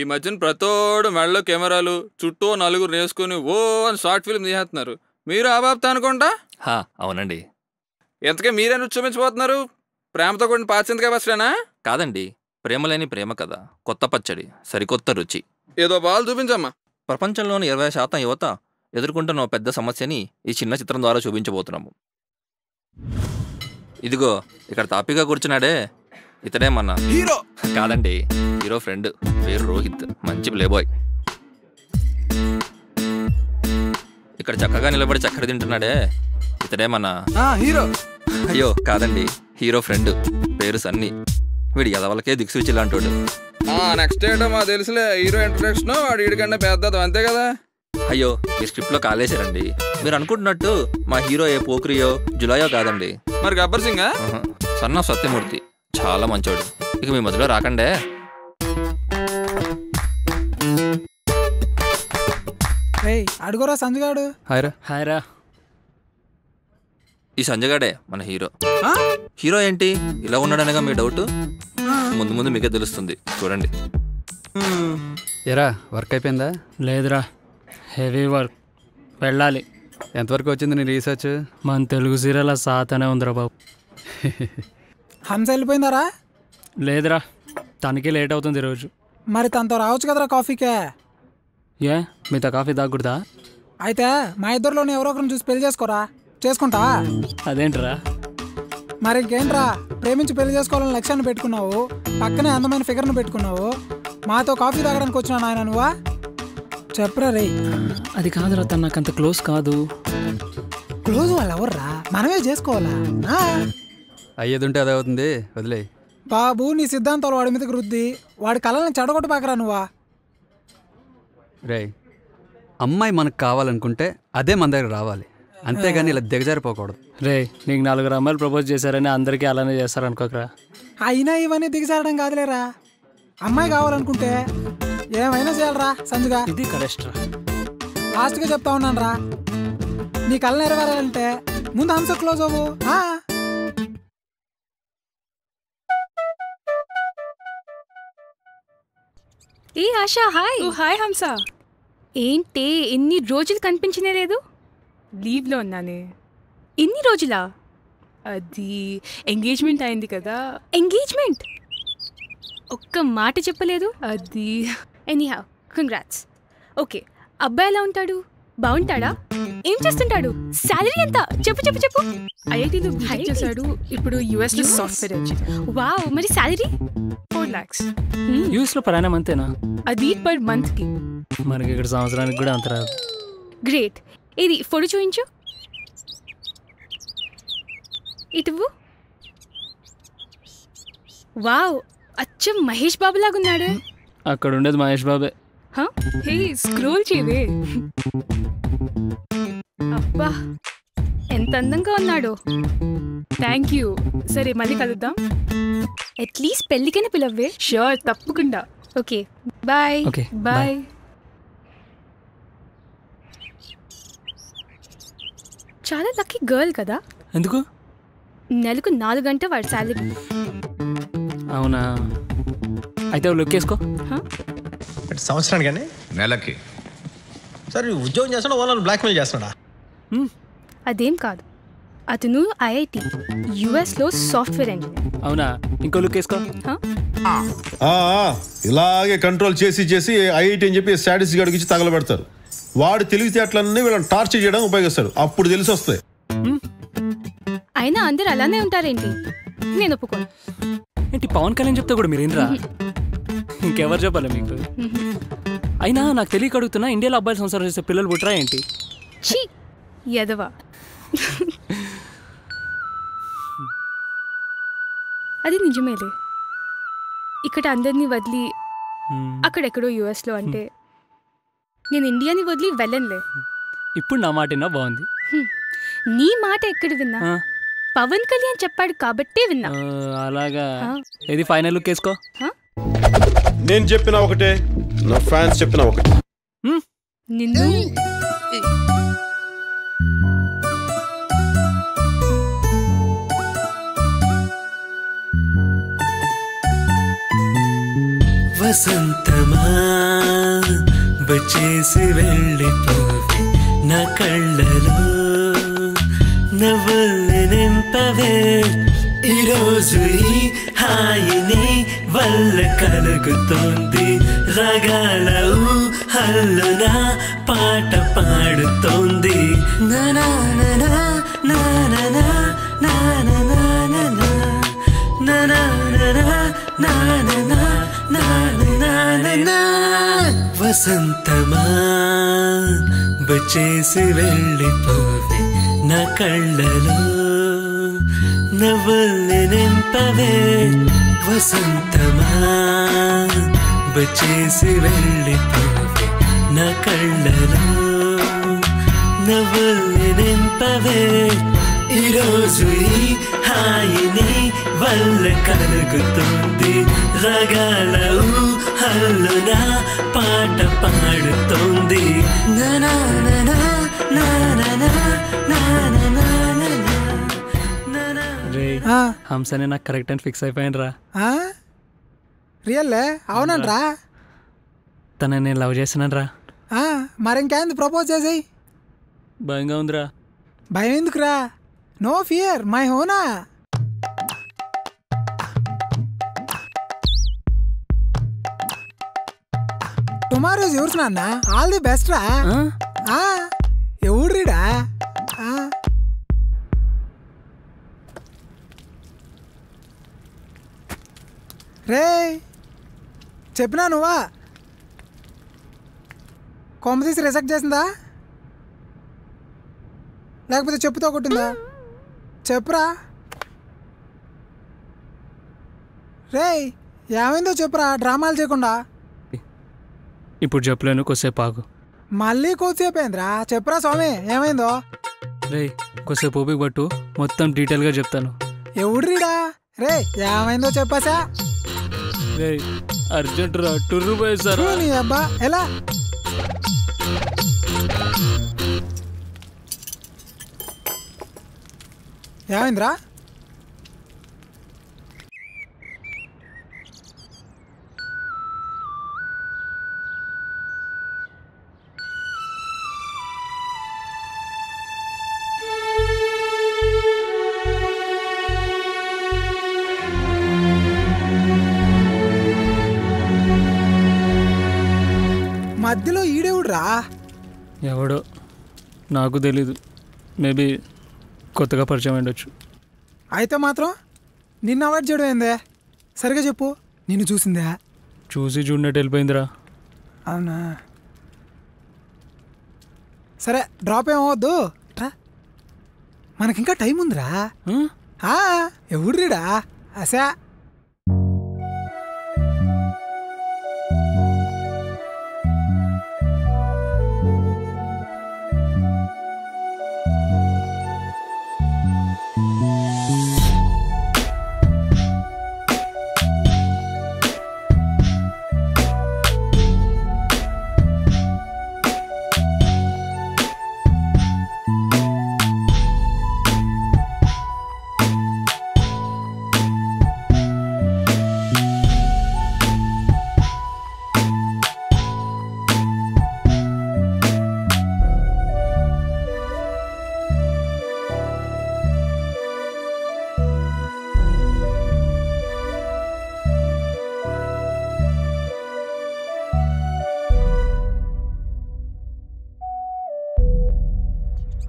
ఈ మధ్యన ప్రతోడు మెడలో కెమెరాలు చుట్టూ నలుగురు నేసుకుని ఓ అని షార్ట్ ఫిల్మ్ తీసేస్తున్నారు. మీరు ఆ బాబుతా అనుకుంటా? అవునండి. ఎంతకే మీరేనా చూపించబోతున్నారు? ప్రేమతో కూడిన పాచింతకాయ పచ్చడేనా? కాదండి, ప్రేమ లేని ప్రేమ కదా, కొత్త పచ్చడి, సరికొత్త రుచి. ఏదో బాల్ చూపించమ్మా. ప్రపంచంలోని 20% యువత ఎదుర్కొంటున్న ఓ పెద్ద సమస్యని ఈ చిన్న చిత్రం ద్వారా చూపించబోతున్నాము. ఇదిగో ఇక్కడ తాపిగా కూర్చున్నాడే, ఇతడే మన హీరో. కాదండి, హీరో ఫ్రెండ్, పేరు రోహిత్, మంచి ప్లేబాయ్. ఇక్కడ చక్కగా నిలబడి చక్కెర తింటున్నాడే, ఇతడే మన హీరో. అయ్యో కాదండి, హీరో ఫ్రెండ్, పేరు సన్నీ. వీడి ఎదవలకే దిక్సూచి లాంటోడు. నెక్స్ట్ ఏంటో మా తెలుసులే, హీరో ఇంట్రొడక్షన్ వాడు వీడికన్నా పెద్దది, అంతే కదా? అయ్యో ఈ స్క్రిప్ట్ లో కాలేశారండి. మీరు అనుకుంటున్నట్టు మా హీరో ఏ పోక్రియో జులాయో కాదండి. మరి గబ్బర్ సింగా? సన్న సత్యమూర్తి, చాలా మంచోడు. ఇక మీ మధ్యలో రాకండే. అడుగురా సంజుగాడు. హాయ్రా. ఈ సంజయగాడే మన హీరో. హీరో ఏంటి ఇలా ఉన్నాడనగా మీ డౌట్? ముందు ముందు మీకే తెలుస్తుంది, చూడండి. ఎరా వర్క్ అయిపోయిందా? లేదురా, హెవీ వర్క్, వెళ్ళాలి. ఎంతవరకు వచ్చింది నీ రీసెర్చ్? మన తెలుగు సీరియల్ సాతనే ఉందిరా బాబు. హంస వెళ్ళిపోయిందారా? లేదురా, తనకి లేట్ అవుతుంది ఈరోజు. మరి తనతో రావచ్చు కదరా కాఫీకే. ఏ మీతో కాఫీ తాగకూడదా? అయితే మా ఇద్దరిలోని ఎవరో ఒకరిని చూసి పెళ్లి చేసుకోరా. చేసుకుంటా? అదేంట్రా? మరి ఇంకేంట్రా, ప్రేమించి పెళ్లి చేసుకోవాలని లక్ష్యాన్ని పెట్టుకున్నావు, పక్కనే అందమైన ఫిగర్ను పెట్టుకున్నావు, మాతో కాఫీ తాగడానికి వచ్చినా నాయన నువ్వా? చెప్పరా రే. అది కాదురా, తను నాకు అంత క్లోజ్ కాదు. క్లోజ్ వాళ్ళు ఎవర్రా, మనమే చేసుకోవాలా? అయ్యేదుంటే అదే అవుతుంది, వదిలే. బాబు నీ సిద్ధాంతాలు వాడి మీదకి రుద్ది వాడి కళల్ని చెడగొట్టు పాకరా నువ్వా. రే, అమ్మాయి మనకు కావాలనుకుంటే అదే మన దగ్గర రావాలి, అంతేగాని ఇలా దిగజారిపోకూడదు. రే, నీకు 4 అమ్మాయిలు ప్రపోజ్ చేశారని అందరికీ అలానే చేస్తారు అనుకోకరా. అయినా ఇవన్నీ దిగజారడం కాదులేరా. అమ్మాయి కావాలనుకుంటే ఏమైనా చేయాలరా సంజుగా. ఇది కరెక్ట్ రా. లాస్ట్గా చెప్తా ఉన్నాను రా, నీ కళ నెరవేరాలంటే ముందు హంస క్లోజ్ అవ్వు. ఏ ఆశా, హాయ్. హాయ్ హంస. ఏంటి ఎన్ని రోజులు కనిపించనే లేదు? లీవ్లో ఉన్నానే. ఎన్ని రోజులా? అది ఎంగేజ్మెంట్ అయింది కదా. ఎంగేజ్మెంట్? ఒక్క మాట చెప్పలేదు. అది ఎనీహౌ కంగ్రాట్స్. ఓకే, అబ్బాయి ఎలా ఉంటాడు? బాగుంటాడా? ఏం చేస్తుంటాడు? శాలరీ ఎంత? చెప్పు చెప్పు చెప్పు. ఐఐటీలో బీటెక్ చేశాడు, ఇప్పుడు యుఎస్లో సాఫ్ట్వేర్ ఇంజనీర్. వావ్, మరి శాలరీ? 4 lakhs. యూఎస్లో ప్రయాణం అంతేనా? అది పర్ మంత్కి. మనకి ఇక్కడ సంవత్సరానికి కూడా అంత రాదు. గ్రేట్. ఇది ఫోటో చూపించు. ఇటువు. వావ్, అచ్చం మహేష్ బాబు లాగున్నాడే. అక్కడ ఉండేది మహేష్ బాబే. హే స్క్రోల్ చేయవే. అబ్బా, ఎంత అందంగా ఉన్నాడు. Thank you. సరే మళ్ళీ కలుద్దాం. అట్లీస్ట్ పెళ్ళికైనా పిలవ్వే. షూర్, తప్పకుండా. Okay bye. Okay bye. చాలా లక్కీ గర్ల్ కదా. ఎందుకు? నెలకు 4 గంటల వాడి శాలరీ. అవునా, అయితే లుక్ వేసుకో. సంవత్సరానికి కానీ నెలకి. సరే ఉద్యోగం చేస్తాడా, వాళ్ళని బ్లాక్మెయిల్ చేస్తాడా? అదేం కాదు, అతను ఐఐటి యుఎస్లో సాఫ్ట్వేర్ ఇంజనీర్. అవునా, ఇంకో లుక్ వేసుకో. ఇలాగే కంట్రోల్ చేసి చేసి ఐఐటి అని చెప్పి స్టాటిస్ గడికి తగలబెడతారు. వాడు తెలివితేటలన్నీ వీళ్ళని టార్చర్ చేయడానికి ఉపయోగిస్తాడు, అప్పుడు తెలిసి వస్తాయి. అయినా అందరు అలానే ఉంటారేంటి? నేను ఒప్పుకోను. ఏంటి పవన్ కళ్యాణ్ చెప్తే కూడా మీరేంట్రా? ఇంకెవరు చెప్పాలి మీకు? అయినా నాకు తెలియక అడుగుతున్నా, ఇండియాలో అబ్బాయిలు సంసారం చేసే పిల్లలు పుట్టరా ఏంటి? ఛీ యదవా. అది నిజమేలే. ఇక్కడ అందరినీ వదిలి అక్కడెక్కడో యుఎస్లో అంటే నేను ఇండియాని వదిలి వెళ్ళనులే. ఇప్పుడు నా మాట విన్నా బాగుంది. నీ మాట ఎక్కడ విన్నా? పవన్ కళ్యాణ్ చెప్పాడు కాబట్టే విన్నా. అలాగా. ఇది ఫైనల్ లుక్ వేసుకో. నేను చెప్పిన ఒకటే, నా ఫ్యాన్స్ చెప్పిన ఒకటే. నిన్ను వసంతమా వచ్చేసి వెళ్ళిపోవే నా కళ్ళలో నవ్వుల్ని నింపవే ఈరోజు ఈ హాయిని వల్ల కలుగుతోంది రాగాల ఊహల్లో నా పాట పాడుతోంది నా వసంతమా వచ్చేసి వెళ్ళిపోవే నా కళ్ళలో నవ్వుల్ని నింపవే వసంతమా వచ్చేసి వెళ్ళిపోవే నా కళ్ళలో నవ్వుల్ని నింపవే ఈరోజు ఈ హాయిని వల్ల కలుగుతుంది రాగాల ఊహల్లో నా పాట పాడుతోంది రే హంసనే నాకు కరెక్ట్ అని ఫిక్స్ అయిపోయాను రా. రియల్లే? అవునంట్రా. తనని నేను లవ్ చేస్తున్నాను రా. మరింకేంది ప్రపోజ్ చేసేయి. భయంగా ఉందిరా. భయం ఎందుకురా? నో ఫియర్, మై హోనా. టుమారోజ్ యూర్స్ నాన్న, ఆల్ ది బెస్ట్ రా. ఎవడ్రీడా? రే చెప్పినా నువ్వా? కొమ్మ తీసి రిజెక్ట్ చేసిందా లేకపోతే చెప్పుతో కొట్టిందా? చెప్పురా. రే ఏమైందో చెప్పురా, డ్రామాలు చేయకుండా. ఇప్పుడు చెప్పలేను, కొద్దిసేపు ఆగు. మళ్ళీ కొద్దిసేపు అయిందిరా, చెప్పురా స్వామి ఏమైందో. రే కొద్దిసేపు ఓపిక పట్టు, మొత్తం డీటెయిల్గా చెప్తాను. ఎవడ్రీడా? రే ఏమైందో చెప్పాసా? రే అర్జెంట్ రా, టూర్ పోయేసారు. నీ అబ్బా ఎలా? ఏమైందిరా? మధ్యలో ఈడేవుడ్రా? ఎవడో నాకు తెలీదు, మేబీ కొత్తగా పరిచయం ఉండొచ్చు. అయితే మాత్రం నిన్ను అవాయిడ్ చేయడం ఏందే? సరిగా చెప్పు, నిన్ను చూసిందా? చూసి చూడనట్టు వెళ్ళిపోయిందిరా. అవునా? సరే డ్రాప్ ఏమవద్దు, మనకింకా టైం ఉందిరా. ఎవడ్రీడా? అసా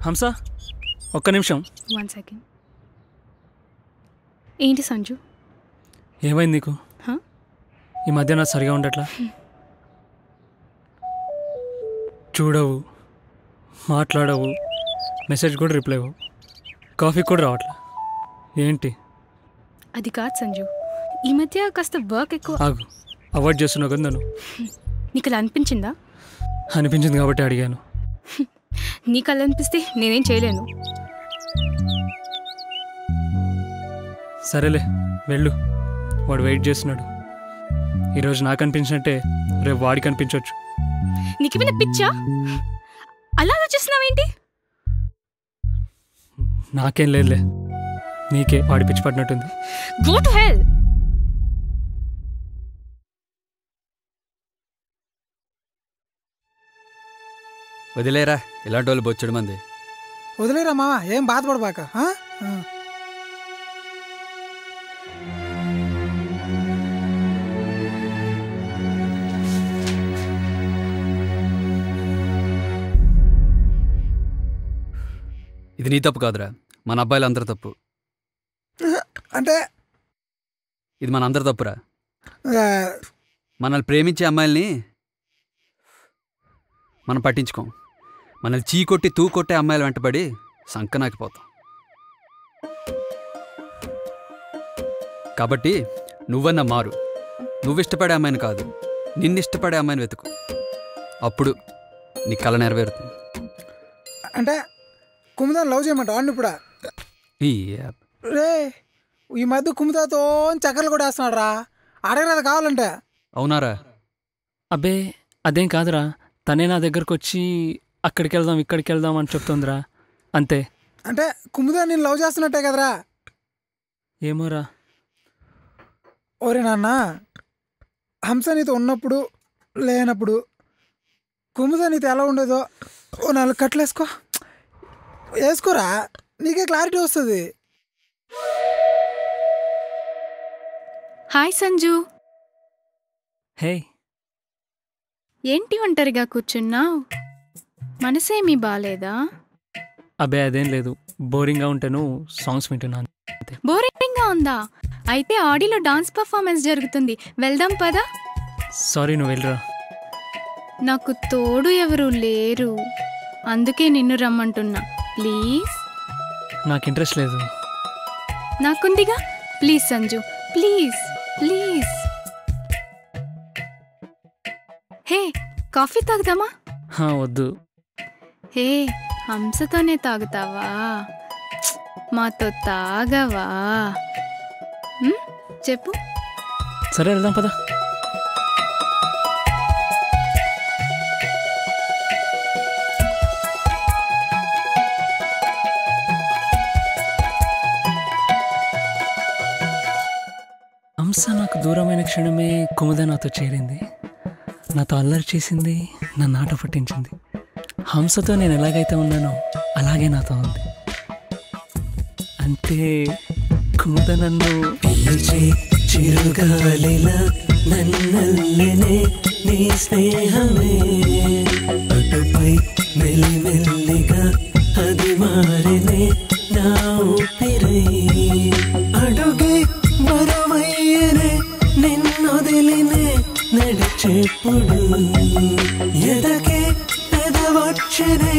హంస ఒక్క నిమిషం. 1 సెకండ్. ఏంటి సంజు? ఏమైంది నీకు? ఈ మధ్య నాకు సరిగా ఉండట్లా. చూడవు, మాట్లాడవు, మెసేజ్ కూడా రిప్లై అవ్వవు, కాఫీ కూడా రావట్లా. ఏంటి? అది కాదు సంజు, ఈ మధ్య కాస్త వర్క్ ఎక్కువ. ఆగు, అవాయిడ్ చేస్తున్నావు కదా నన్ను. నీకు అలా అనిపించిందా? అనిపించింది కాబట్టి అడిగాను. నీకు అలా అనిపిస్తే నేనేం చేయలేను. సరేలే వెళ్ళు, వాడు వెయిట్ చేస్తున్నాడు. ఈరోజు నాకు అనిపించినట్టే రేపు వాడికి అనిపించవచ్చు. నీకు మీద పిచ్చా? అలా ఆలోచిస్తున్నావేంటి? నాకేం లేదులే, నీకే వాడి పిచ్చి పడినట్టుంది. Go to hell. వదిలేరా, ఇలాంటి వాళ్ళు బొచ్చడు మంది. వదిలేరా మామ, ఏం బాధపడబాక. ఇది నీ తప్పు కాదురా, మన అబ్బాయిలు అందరి తప్పు. అంటే ఇది మన అందరి తప్పురా. మనల్ని ప్రేమించే అమ్మాయిల్ని మనం పట్టించుకోం. మనల్ని చీకొట్టి తూకొట్టే అమ్మాయిలు వెంటబడి సంకనాకిపోతాం. కాబట్టి నువ్వన్నా మారు. నువ్విష్టపడే అమ్మాయిని కాదు, నిన్నిష్టపడే అమ్మాయిని వెతుకు. అప్పుడు నీ కళ నెరవేరుతుంది. అంటే కుముదాన్ని లవ్ చేయమంట వాడిని ఇప్పుడు. రే ఈ మధ్య కుముదాతో చక్కర్లు కూడా వేస్తున్నాడు రా, అడగరాదు కావాలంటే. అవునారా? అబ్బే అదేం కాదురా, తనే నా దగ్గరకు వచ్చి అక్కడికి వెళ్దాం ఇక్కడికి వెళ్దాం అని చెప్తుందిరా, అంతే. అంటే కుముదా నేను లవ్ చేస్తున్నట్టే కదరా? ఏమోరా. ఓరే నాన్న, హంస నీతో ఉన్నప్పుడు లేనప్పుడు కుముదా నీతో ఎలా ఉండేదో ఓ 4 కట్లు వేసుకోరా, నీకే క్లారిటీ వస్తుంది. హాయ్ సంజు. హే, ఏంటి ఒంటరిగా కూర్చున్నావు? మనసేమీ బాలేదా? అబ్బే అదేం లేదు, బోరింగ్గా ఉంటేను సాంగ్స్ వింటున్నాను. బోరింగ్గా ఉందా? అయితే ఆడిలో డాన్స్ పర్ఫార్మెన్స్ జరుగుతుంది, వెళ్దాం పదా. సారీ, నువ్వు వెళ్ళరా. నాకు తోడు ఎవరు లేరు, అందుకే నిన్ను రమ్మంటున్నా. ప్లీజ్. నాకు ఇంట్రెస్ట్ లేదు. నాకుందిగా. Please Sanju, please please. Hey, coffee తాగుదామా? వద్దు. హే, హంసతోనే తాగుతావా? మాతో తాగవా? చెప్పు. సరే వెళ్దాం పదా. హంస నాకు దూరమైన క్షణమే కుముద నాతో చేరింది, నాతో అల్లరి చేసింది, నన్ను ఆట పట్టించింది. హంసతో నేను ఎలాగైతే ఉన్నానో అలాగే నాతో ఉంది. అంతే కుముద నన్ను పిలిచే చిరుగాలిలా నన్నల్లనే నీ స్నేహమే, అటుపై మెల్లిమెల్లిగా అది మారినే నా ఊపిరై. అడుగే బరువయ్యనే నిన్నొదిలినే నడిచేప్పుడు, ఎదకే పెదవచ్చనే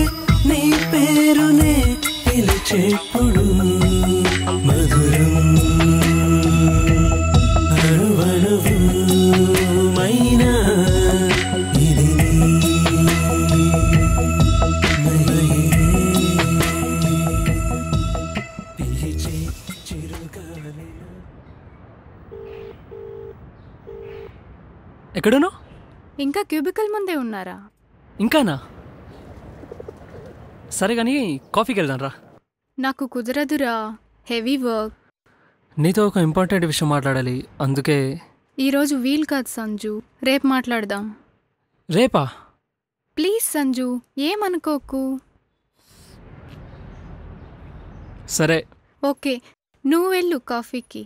నీ పేరునే పిలిచేప్పుడు, మధురం అణువణువు మైనా ఇది పిలిచే చిరుగాలి. ఎక్కడును? ఇంకా క్యూబికల్ ముందే ఉన్నారా? ఇంకానా? సరే కానీ కాఫీకి వెళ్దాం రా. నాకు కుదరదురా, హెవీ వర్క్. నీతో ఒక ఇంపార్టెంట్ విషయం మాట్లాడాలి, అందుకే. ఈరోజు వీల్ కాదు సంజు, రేపు మాట్లాడదాం. రేపా? ప్లీజ్ సంజు, ఏమనుకోకు. సరే. ఓకే, నువ్వు వెళ్ళు కాఫీకి.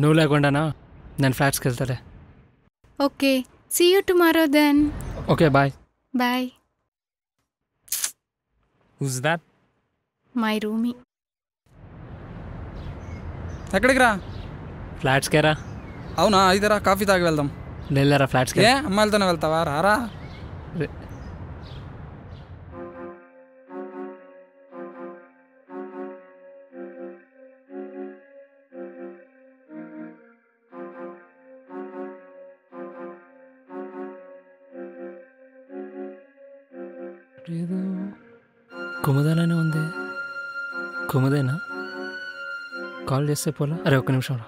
నువ్వు లేకుండానా? నేను ఫ్లాట్స్కి వెళ్తాలే. Okay, see you tomorrow then. Okay, bye. Bye. Who's that? My roomie. ఎక్కడికి రా? ఫ్లాట్స్కే రా. అవునా? అయితే రా, కాఫీ తాగి వెళ్దాం. వెళ్ళారా ఫ్లాట్స్కి? ఏ అమ్మాయిలతోనే వెళ్తావా? రారా. ఏదో కుముదలానే ఉంది. కుముదేనా? కాల్ చేస్తే పోలా? అరే ఒక్క నిమిషం రా.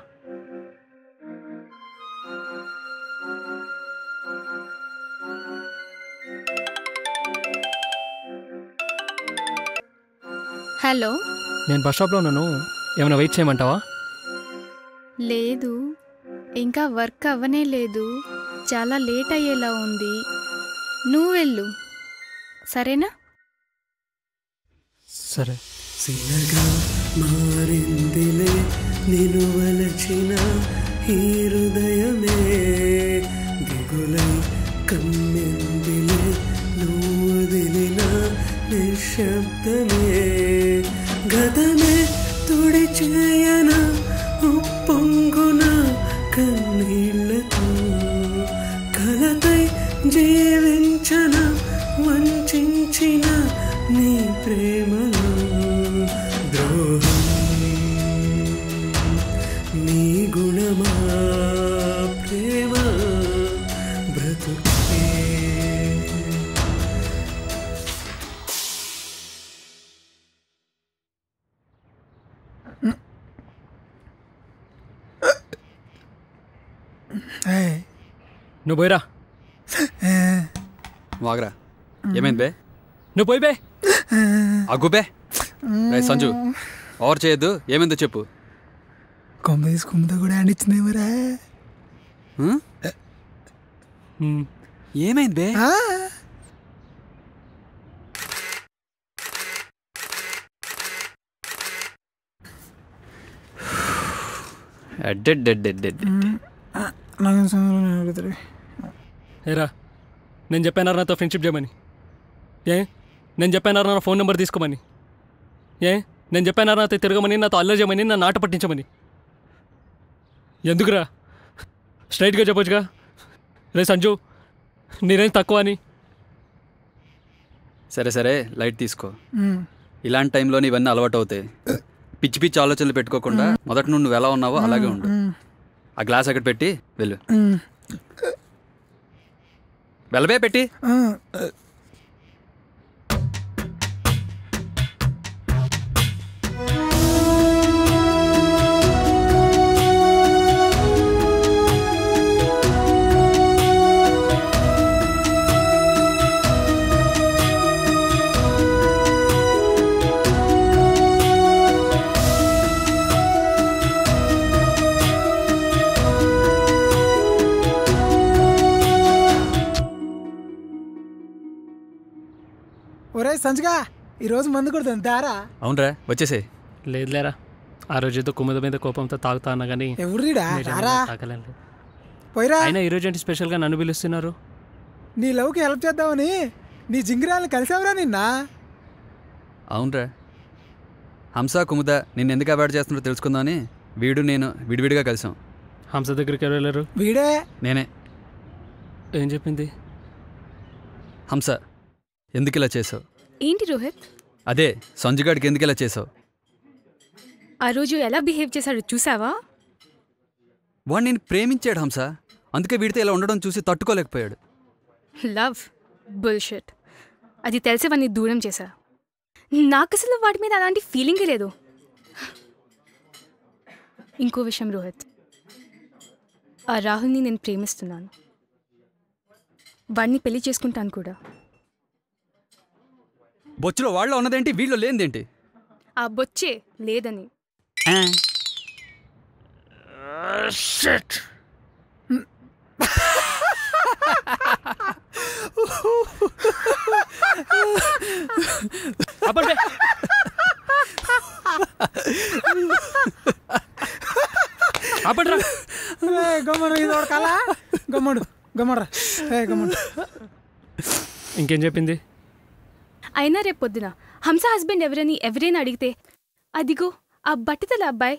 హలో, నేను బస్ స్టాప్లో ఉన్నాను, ఏమైనా వెయిట్ చేయమంటావా? లేదు, ఇంకా వర్క్ అవ్వనే లేదు, చాలా లేట్ అయ్యేలా ఉంది. నువ్వు వెళ్ళు, సరేనా? సరే. శిలగా మారిందిలే నిలువలచిన ఈ హృదయమే, దిగులై కమ్మిందిలే నువ్వు వదిలిన నిశ్శబ్దమే, గతమే తుడి చేయన ఉప్పొంగున కన్నీళ్లతో, కలతై జీవించన వంచిన నీ ప్రేమలో, ద్రోహం నీ గుణమా ప్రేమ బ్రతుకే. నువ్వు పోయిరా. వాగరా. ఏమైంది బే? నువ్వు పోయి బే. అగ్గు బే. రే సంజు, ఓవర్ చేయొద్దు. ఏమైందో చెప్పు. కొంపేసి కుమ్మతో కూడా హ్యాండ్ ఇచ్చిందేమరా? ఏమైంది బే? ఏరా, నేను చెప్పాను నాతో ఫ్రెండ్షిప్ చేయమని. నేను చెప్పాను నా ఫోన్ నెంబర్ తీసుకోమని. నేను చెప్పాను నాతో తిరగమని, నాతో అల్లరి చేయమని, నా నాట పట్టించమని. ఎందుకురా? స్ట్రైట్గా చెప్పొచ్చుగా. రే సంజు, నీరేం తక్కువ అని. సరే సరే, లైట్ తీసుకో. ఇలాంటి టైంలోనే ఇవన్నీ అలవాటు అవుతాయి. పిచ్చి పిచ్చి ఆలోచనలు పెట్టుకోకుండా మొదట నువ్వు ఎలా ఉన్నావో అలాగే ఉండు. ఆ గ్లాస్ అక్కడ పెట్టి వెళ్ళు. వెళ్ళబే పెట్టి. ఒరే సంజుగా, ఈరోజు మందు కొడుతుంది దారా. అవునరా, వచ్చేసే. లేదులేరా, ఆ రోజు కుమ్మద మీద కోపంతో తాగుతా అన్నా కానీ తాగలేదు. పోయిరా. అయినా ఈరోజు ఏంటి స్పెషల్గా నన్ను పిలుస్తున్నారు? నీ లవ్కి హెల్ప్ చేద్దామని నీ జింగిరాలను కలిసావురా నిన్న. అవునరా, హంస కుముద నిన్ను ఎందుకు అవాయిడ్ చేస్తున్నారో తెలుసుకుందామని వీడు నేను విడివిడిగా కలిసాం. హంస దగ్గరికి ఎవరు వెళ్ళారు? వీడే. నేనే. ఏం చెప్పింది హంస? ఎందుకు ఇలా చేసావు? ఏంటి రోహిత్? అదే సంజుగాడికి ఎందుకు ఇలా చేసావు? ఆ రోజు ఎలా బిహేవ్ చేశాడు చూసావా? వాడు నేను ప్రేమించాడు హంస, అందుకే వీడితో ఇలా ఉండడం చూసి తట్టుకోలేకపోయాడు. Love bullshit. అది తెలిసేవన్నీ దూరం చేశా. నాకు అసలు వాడి మీద అలాంటి ఫీలింగే లేదు. ఇంకో విషయం రోహిత్, ఆ రాహుల్ని నేను ప్రేమిస్తున్నాను. వాడిని పెళ్లి చేసుకుంటాను కూడా. బొచ్చులో వాళ్ళ ఉన్నదేంటి, వీళ్ళు లేనిదేంటి? ఆ బొచ్చే లేదని. ఇంకేం చెప్పింది? అయినా రేపు పొద్దున హంస హస్బెండ్ ఎవరైనా అడిగితే అదిగో ఆ బట్టతల అబ్బాయి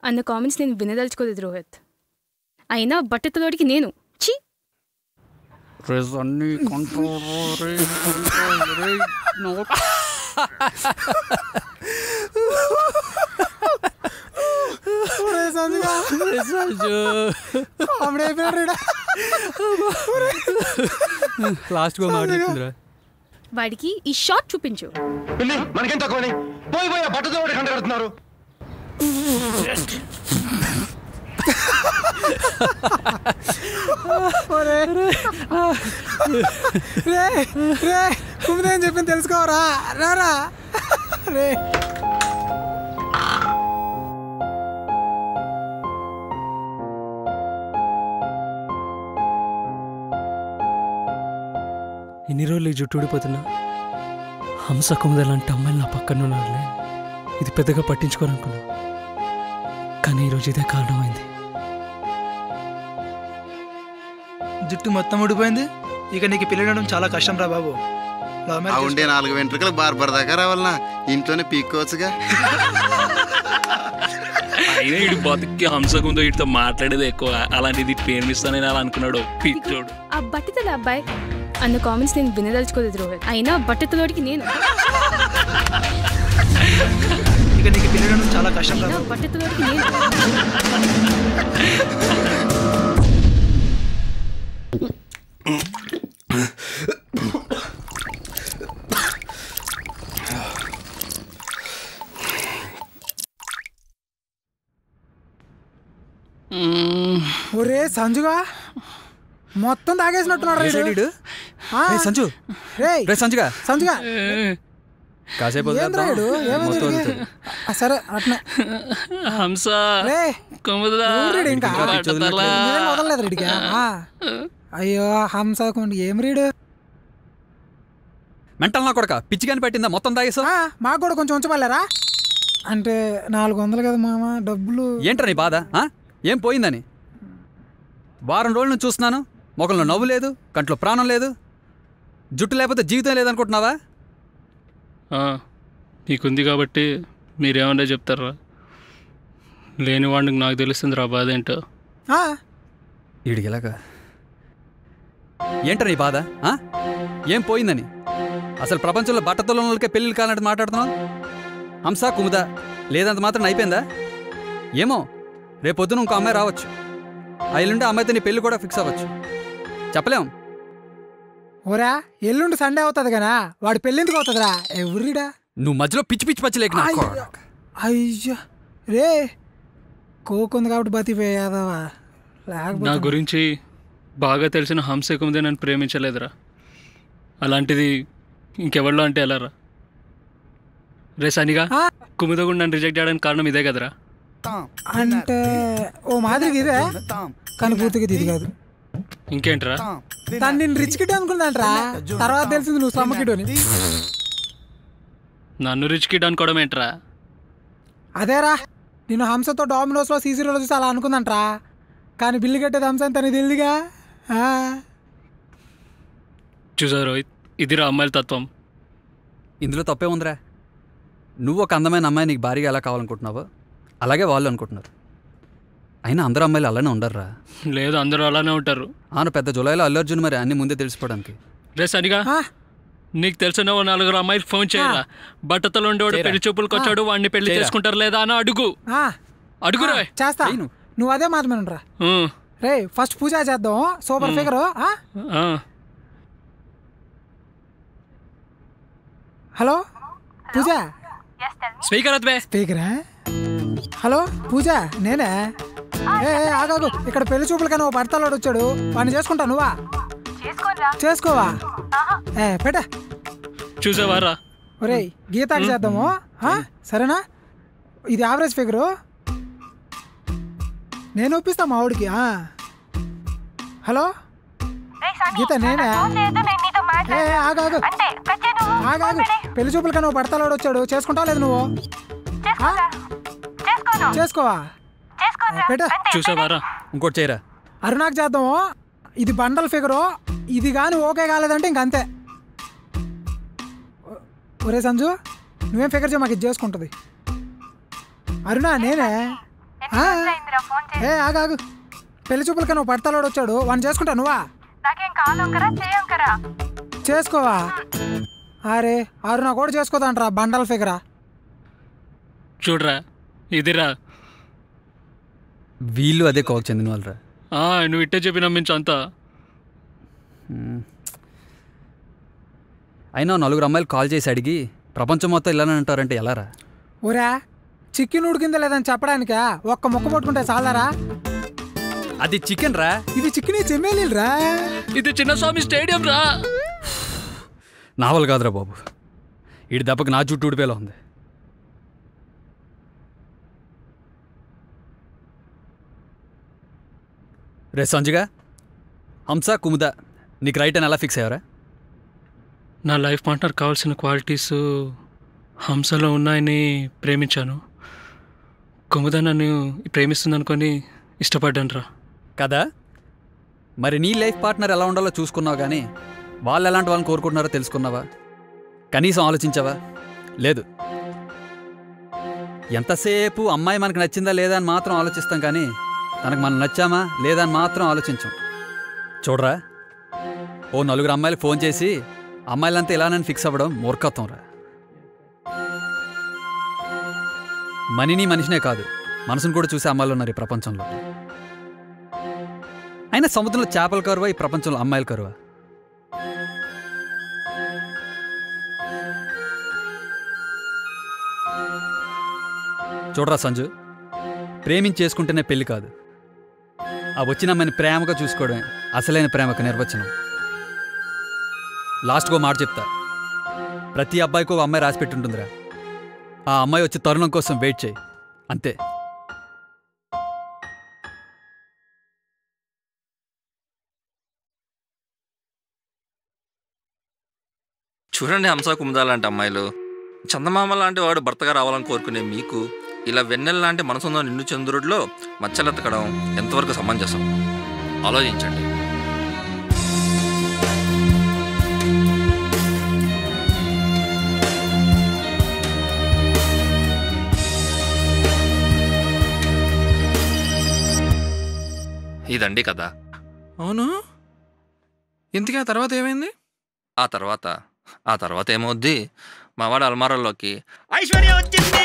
అన్న కామెంట్స్ నేను వినదలుచుకోలేదు రోహిత్. అయినా బట్టతలోడికి నేను చీ. వాడికి ఈ షాట్ చూపించు. మనకేం తక్కువని పోయి పోయి బట్టతో కంట కడుతున్నారు. కుమిదేం చెప్పింది తెలుసుకోవరా? రారా రే. ఎన్ని రోజులు ఈ జుట్టు ఊడిపోతున్నా హంస కుముద లాంటి అమ్మాయిలు నా పక్కన ఉన్నారులే, ఇది పెద్దగా పట్టించుకోరనుకున్నా. కానీ ఈరోజు ఇదే కారణమైంది. జుట్టు మొత్తం ఊడిపోయింది, ఇక నీకు పెళ్ళడం చాలా కష్టం రా బాబు. ఉండే 4 వెంట్రుకలు బార్బర్ దాకా రావాలన్నా ఇంట్లోనే పీక్కోవచ్చుగా. అయినా ఇటు బతుక్కి హంసకుందో ఇటుతో మాట్లాడేది ఎక్కువ, అలాంటిది ప్రేమిస్తానని అలా అనుకున్నాడు పిచ్చోడు. ఆ బట్టతల అబ్బాయి అన్న కామెంట్స్ నేను వినదలుచుకోలేదు రోహిత్. అయినా బట్టతలోడికి నేను ఇక నీకు పెళ్ళడం చాలా కష్టం రా. బట్టతలోడికి నేను ఒరే సంజుగా మొత్తం తాగేసినట్టున్నాడు సంజు. సంజుగా సంజుగా కాసేపు సరే అట్లా హంస ఇంకా వదలలేదు రెడీగా. అయ్యో హంస ఏం రీడు మెంటల్ నా కొడక పిచ్చిగాని పెట్టిందా మొత్తం తాగేసా? మాకు కూడా కొంచెం ఉంచమల్లారా అంటే 400 కదా మామ డబ్బులు. ఏంట్రా నీ బాధ? ఏం పోయిందని? వారం రోజుల నుంచి చూస్తున్నాను, మొక్కల్లో నవ్వు లేదు, కంట్లో ప్రాణం లేదు, జుట్టు లేకపోతే జీవితం లేదనుకుంటున్నావా? నీకుంది కాబట్టి మీరేమన్నా చెప్తారా? లేని వాడికి నాకు తెలుస్తుంది రా బాధ ఏంటో. ఈడికిలాగా ఏంట్రా నీ బాధ? ఏం పోయిందని? అసలు ప్రపంచంలో బట్టతోళ్ళ వాళ్ళకే పెళ్ళిళ్ళు కాలంటే మాట్లాడుతున్నావు. హంస కుముద లేదంత మాత్రం అయిపోయిందా? ఏమో రేపొద్దున ఇంకో అమ్మాయి రావచ్చు, ఎల్లుండి అమ్మాయితో నీ పెళ్ళి కూడా ఫిక్స్ అవ్వచ్చు, చెప్పలేం. ఓరా ఎల్లుండి సండే అవుతుంది కదా, వాడి పెళ్ళిందుకు అవుతుందిరా ఎవరిడా? నువ్వు మధ్యలో పిచ్చి పిచ్చి పచ్చిలేక. అయ్యో రే కోకుంది కాబట్టి బతిపోయాదవా. నా గురించి బాగా తెలిసిన హంస కుముదే నన్ను ప్రేమించలేదురా, అలాంటిది ఇంకెవరిలో అంటే ఎలారా? రే సనిగా కుముద కూడా నన్ను రిజెక్ట్ చేయడానికి కారణం ఇదే కదరా? అంటే ఓ మాదిరికి ఇదే కానీ పూర్తిగా ఇది కాదు. ఇంకేంట్రా? తను నేను రిచ్ కిడ్ అనుకుందంటరా, తర్వాత తెలిసింది నువ్వు స్లమ్ కిడ్ అని. నన్ను రిచ్ కిడ్ అనుకోవడం ఏంట్రా? అదేరా నేను హంసతో డామినోస్లో సీసీలో చూసి అలా అనుకుందంటరా, కానీ బిల్లు కట్టేది హంస అని తనకి తెలియదుగా. చూసా రోహిత్, ఇదిరా అమ్మాయిల తత్వం. ఇందులో తప్పే ఉందిరా. నువ్వు ఒక అందమైన అమ్మాయి నీకు భారీగా ఎలా కావాలనుకుంటున్నావో అలాగే వాళ్ళు అనుకుంటున్నారు. అయినా అందరూ అమ్మాయిలు అలానే ఉండర్రా. లేదు అందరూ అలానే ఉంటారు. పెద్ద జులైలో అల్లు అర్జున్ మరి అన్ని ముందే తెలిసిపోవడానికి. రే సరిగా నీకు తెలిసిన 4 అమ్మాయిలు ఫోన్ చేయాలా? బట్టతలు ఉండేవాడు పెళ్లి చూపులకు వచ్చాడు, వాడిని పెళ్లి చేసుకుంటారు లేదా అని అడుగు. అడుగురా. చేస్తా, నువ్వు అదే మాట మీద ఉండరా. రే ఫస్ట్ పూజ చేద్దాం, సూపర్ ఫిగర్. హలో పూజ. స్పీకరా? హలో పూజ నేనే. ఆగాగు, ఇక్కడ పెళ్లి చూపులకైనా ఓ భర్తలోడు వచ్చాడు, వాడిని చేసుకుంటా. నువ్వా చేసుకోవా? పెట్ట చూసావారా? ఒరే గీతాకి చేద్దాము సరేనా? ఇది యావరేజ్ ఫిగరు, నేను ఒప్పిస్తా మా ఆవిడికి. హలో గీత నేనే. ఆగాగు ఆగాగు, పెళ్లి చూపులకైనా ఓ భర్తలోడు వచ్చాడు, చేసుకుంటా లేదు నువ్వు? చేసుకోవా? పెట్ట చూసావారా? ఇంకోటి చేయరా? అరుణాకి చేద్దాము, ఇది బండల్ ఫిగరు, ఇది కానీ ఓకే కాలేదంటే ఇంకంతే. ఒరే సంజు నువ్వేం ఫిగర్ చేయ, మాకు ఇది చేసుకుంటుంది. అరుణా నేనే. ఆగాగు, పెళ్లి చూపులకి నువ్వు పడతలోడు వచ్చాడు, వాడిని చేసుకుంటా. నువ్వా చేసుకోవా? అరే అరుణా కూడా చేసుకోదంటరా బండల్ ఫిగరా. చూడరా ఇదిరా, వీళ్ళు అదే కోక్ చెందిన వాళ్ళరా. నువ్వు ఇట్టే చెప్పి నమ్మించు అంతా. అయినా 4 అమ్మాయిలు కాల్ చేసి అడిగి ప్రపంచం మొత్తం ఇలానే అంటారంటే ఎలారా? ఊరా చికెన్ ఉడికిందా లేదని చెప్పడానికా ఒక్క ముక్క పట్టుకుంటే చాలారా? అది చికెన్ రా, ఇది చికెన్ చెమ్మేలీలు రా, ఇది చిన్నస్వామి స్టేడియం రా. నావల్ కాదురా బాబు, ఈడి దెబ్బకి నా జుట్టు ఊడిపోయేలా ఉంది. రే సంజుగా, హంస కుముద నీకు రైట్ అని ఎలా ఫిక్స్ అయ్యారా? నా లైఫ్ పార్ట్నర్ కావాల్సిన క్వాలిటీస్ హంసలో ఉన్నాయని ప్రేమించాను. కుముద నన్ను ప్రేమిస్తుందనుకొని ఇష్టపడ్డాను రా. కదా మరి నీ లైఫ్ పార్ట్నర్ ఎలా ఉండాలో చూసుకున్నావు, కానీ వాళ్ళు ఎలాంటి వాళ్ళని కోరుకుంటున్నారో తెలుసుకున్నావా? కనీసం ఆలోచించావా? లేదు. ఎంతసేపు అమ్మాయి మనకు నచ్చిందా లేదా అని మాత్రం ఆలోచిస్తాం, కానీ తనకు మనం నచ్చామా లేదా అని మాత్రం ఆలోచించాం. చూడరా, ఓ 4 అమ్మాయిలు ఫోన్ చేసి అమ్మాయిలంతా ఇలానని ఫిక్స్ అవ్వడం మూర్ఖత్వం రా. మనీని మనిషినే కాదు, మనసును కూడా చూసే అమ్మాయిలు ఉన్నారు ఈ ప్రపంచంలో. అయినా సముద్రంలో చేపల కరువా, ఈ ప్రపంచంలో అమ్మాయిల కరువా? చూడరా సంజు, ప్రేమించేసుకుంటేనే పెళ్లి కాదు, ఆ వచ్చిన అమ్మాయిని ప్రేమగా చూసుకోవడమే అసలైన ప్రేమకు నిర్వచనం. లాస్ట్గా మాట చెప్తా, ప్రతి అబ్బాయికి ఒక అమ్మాయి రాసి పెట్టుంటుందిరా. ఆ అమ్మాయి వచ్చే తరుణం కోసం వెయిట్ చేయి, అంతే. చూడండి, హంస కుముద లాంటి అమ్మాయిలు, చందమామ లాంటి వాడు భర్తగా రావాలని కోరుకునే మీకు ఇలా వెన్నెల లాంటి మనసుందో నిన్ను చంద్రుడిలో మచ్చలెత్తకడం ఎంతవరకు సమంజసం? ఆలోచించండి. ఇదండి కదా. అవును, ఇంతకీ ఆ తర్వాత ఏమైంది? ఆ తర్వాత ఏమవుద్ది, మా వాడు అల్మారాల్లోకి ఐశ్వర్య వచ్చింది